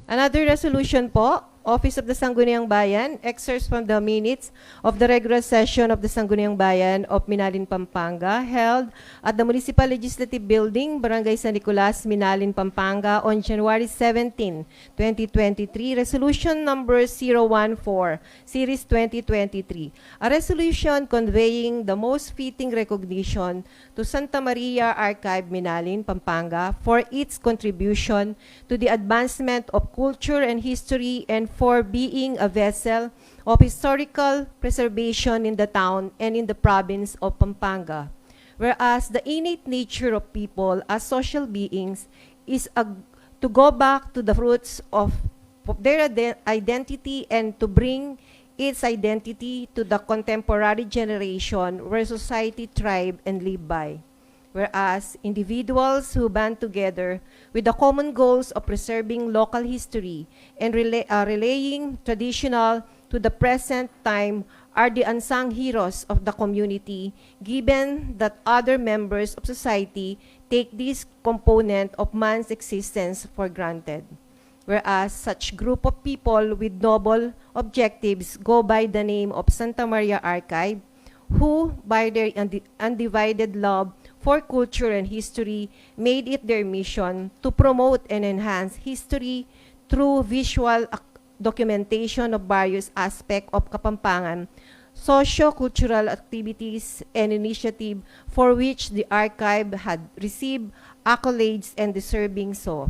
Another resolution po, Office of the Sangguniang Bayan, excerpts from the minutes of the regular session of the Sangguniang Bayan of Minalin, Pampanga, held at the Municipal Legislative Building, Barangay San Nicolas, Minalin, Pampanga, on January 17, 2023, Resolution number 014, Series 2023, a resolution conveying the most fitting recognition to Santa Maria Archive, Minalin, Pampanga, for its contribution to the advancement of culture and history and for being a vessel of historical preservation in the town and in the province of Pampanga. Whereas the innate nature of people as social beings is to go back to the roots of their identity and to bring its identity to the contemporary generation where society thrive and live by. Whereas individuals who band together with the common goals of preserving local history and relaying traditional to the present time are the unsung heroes of the community, given that other members of society take this component of man's existence for granted. Whereas such group of people with noble objectives go by the name of Santa Maria Archive, who, by their undivided love for culture and history, made it their mission to promote and enhance history through visual documentation of various aspects of Kapampangan, socio-cultural activities and initiatives for which the archive had received accolades and deserving so.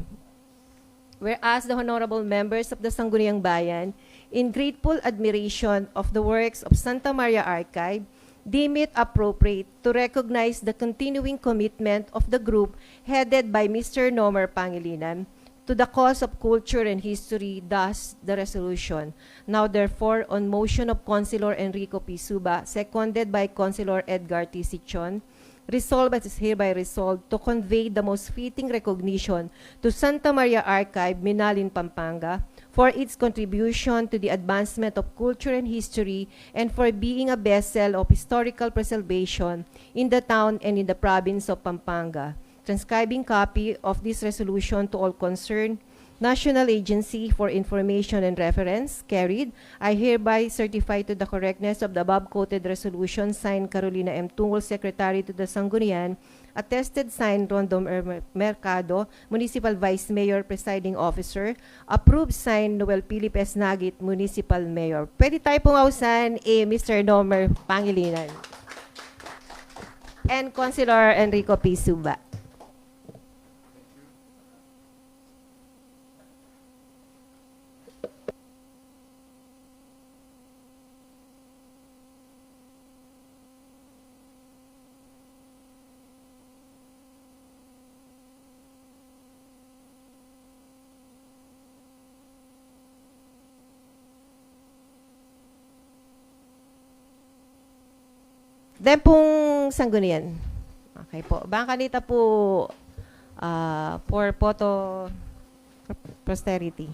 Whereas the honorable members of the Sangguniang Bayan, in grateful admiration of the works of Santa Maria Archive, deem it appropriate to recognize the continuing commitment of the group headed by Mr. Nomer Pangilinan to the cause of culture and history, thus the resolution. Now therefore, on motion of Councilor Enrico P. Suba, seconded by Councilor Edgar T. Sichon, resolved as is hereby resolved to convey the most fitting recognition to Santa Maria Archive, Minalin, Pampanga, for its contribution to the advancement of culture and history and for being a vessel of historical preservation in the town and in the province of Pampanga. Transcribing copy of this resolution to all concerned, National Agency for Information and Reference, carried. I hereby certify to the correctness of the above-quoted resolution, signed Carolina M. Tungol, Secretary to the Sanggunian, attested signed Rondo Mercado, Municipal Vice Mayor, Presiding Officer, approved signed Noel Philip S. Nagit, Municipal Mayor. Pwede tayo pumausan Mr. Nomer Pangilinan and Councilor Enrico P. Suba. Then pong Sanggunian. Okay po. Bangkanita po for photo posterity.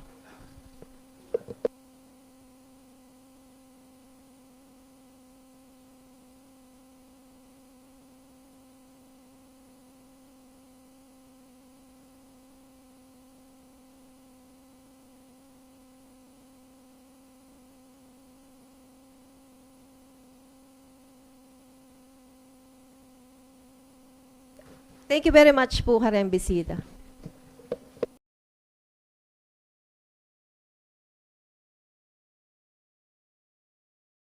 Thank you very much po, Karen Bisita.